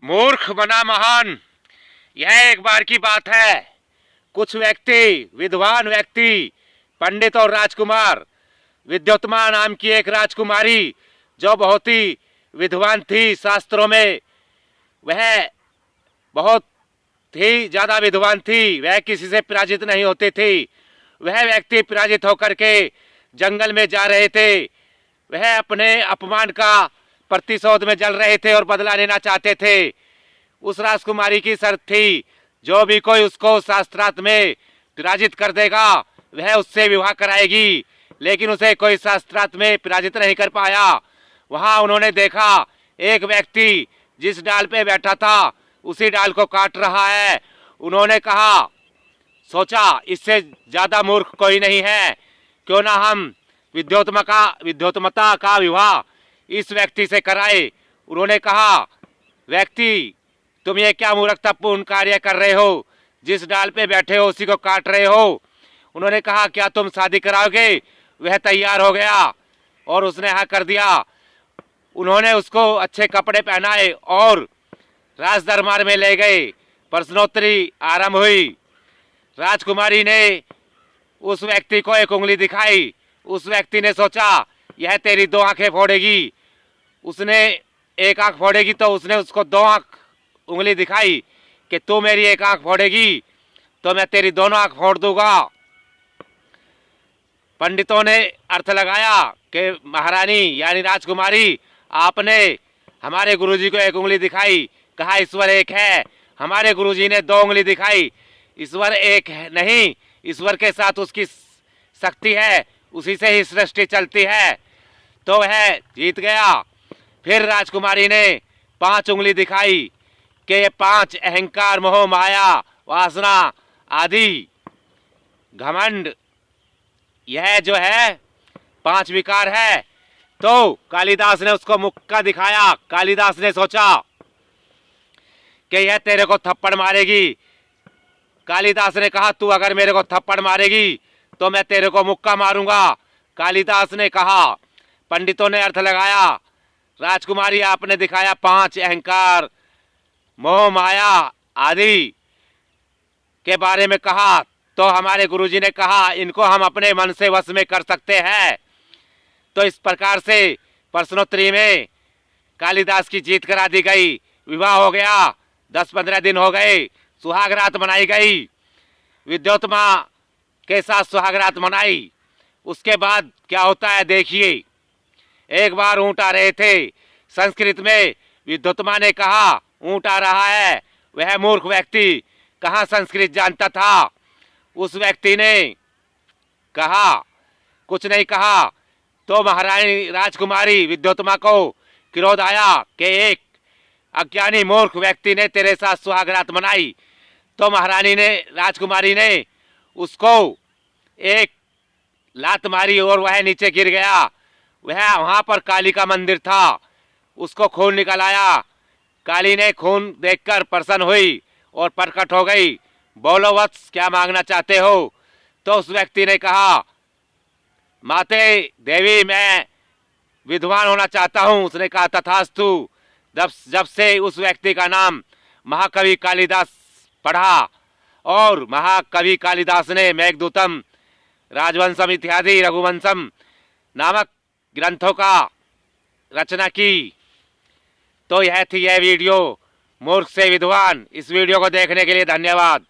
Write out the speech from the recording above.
मूर्ख बना महान, यह एक बार की बात है। कुछ व्यक्ति, विद्वान व्यक्ति, पंडित और राजकुमार, विद्योत्मा नाम की एक राजकुमारी जो बहुत ही विद्वान थी शास्त्रों में, वह बहुत ही ज्यादा विद्वान थी, वह किसी से पराजित नहीं होती थी। वह व्यक्ति पराजित होकर के जंगल में जा रहे थे। वह अपने अपमान का प्रतिशोध में जल रहे थे और बदला लेना चाहते थे। उस राजकुमारी की शर्त थी, जो भी कोई उसको शास्त्रार्थ में पराजित कर देगा वह उससे विवाह कराएगी। लेकिन उसे कोई शास्त्रार्थ में पराजित नहीं कर पाया। वहां उन्होंने देखा एक व्यक्ति जिस डाल पे बैठा था उसी डाल को काट रहा है। उन्होंने कहा, सोचा इससे ज्यादा मूर्ख कोई नहीं है, क्यों ना हम विद्योत्मता का विवाह इस व्यक्ति से कराए। उन्होंने कहा, व्यक्ति तुम ये क्या मूर्खतापूर्ण कार्य कर रहे हो, जिस डाल पे बैठे हो उसी को काट रहे हो। उन्होंने कहा, क्या तुम शादी कराओगे? वह तैयार हो गया और उसने हाँ कर दिया। उन्होंने उसको अच्छे कपड़े पहनाए और राज दरबार में ले गए। प्रश्नोत्तरी आरंभ हुई। राजकुमारी ने उस व्यक्ति को एक उंगली दिखाई। उस व्यक्ति ने सोचा यह तेरी दो आंखें फोड़ेगी। उसने एक आंख फोड़ेगी तो उसने उसको दो आंख उंगली दिखाई कि तू मेरी एक आंख फोड़ेगी तो मैं तेरी दोनों आंख फोड़ दूंगा। पंडितों ने अर्थ लगाया कि महारानी यानी राजकुमारी, आपने हमारे गुरुजी को एक उंगली दिखाई, कहा ईश्वर एक है। हमारे गुरुजी ने दो उंगली दिखाई, ईश्वर एक है नहीं, ईश्वर के साथ उसकी शक्ति है, उसी से ही सृष्टि चलती है। तो वह जीत गया। फिर राजकुमारी ने पांच उंगली दिखाई कि ये पांच अहंकार, मोह, माया, वासना आदि घमंड, यह जो है पांच विकार है। तो कालिदास ने उसको मुक्का दिखाया। कालिदास ने सोचा कि यह तेरे को थप्पड़ मारेगी। कालिदास ने कहा, तू अगर मेरे को थप्पड़ मारेगी तो मैं तेरे को मुक्का मारूंगा। कालिदास ने कहा। पंडितों ने अर्थ लगाया, राजकुमारी आपने दिखाया पांच अहंकार, मोह, माया आदि के बारे में कहा, तो हमारे गुरुजी ने कहा इनको हम अपने मन से वश में कर सकते हैं। तो इस प्रकार से प्रश्नोत्तरी में कालिदास की जीत करा दी गई। विवाह हो गया। 10-15 दिन हो गए। सुहागरात मनाई गई। विद्योत्मा के साथ सुहागरात मनाई। उसके बाद क्या होता है देखिए। एक बार ऊंट आ रहे थे। संस्कृत में विद्योत्मा ने कहा, ऊंट आ रहा है। वह मूर्ख व्यक्ति कहाँ संस्कृत जानता था। उस व्यक्ति ने कहा, कुछ नहीं कहा। तो महारानी राजकुमारी विद्योत्मा को क्रोध आया कि एक अज्ञानी मूर्ख व्यक्ति ने तेरे साथ सुहागरात मनाई। तो महारानी ने, राजकुमारी ने उसको एक लात मारी और वह नीचे गिर गया। वह वहां पर काली का मंदिर था। उसको खून निकल आया। काली ने खून देखकर प्रसन्न हुई और प्रकट हो गई। बोलो वत्स, क्या मांगना चाहते हो? तो उस व्यक्ति ने कहा, माते देवी, मैं विद्वान होना चाहता हूं। उसने कहा, तथास्तु। जब से उस व्यक्ति का नाम महाकवि कालिदास पढ़ा और महाकवि कालिदास ने मेघदूतम, राजवंशम इत्यादि रघुवंशम नामक ग्रंथों का रचना की। तो यह थी यह वीडियो, मूर्ख से विद्वान। इस वीडियो को देखने के लिए धन्यवाद।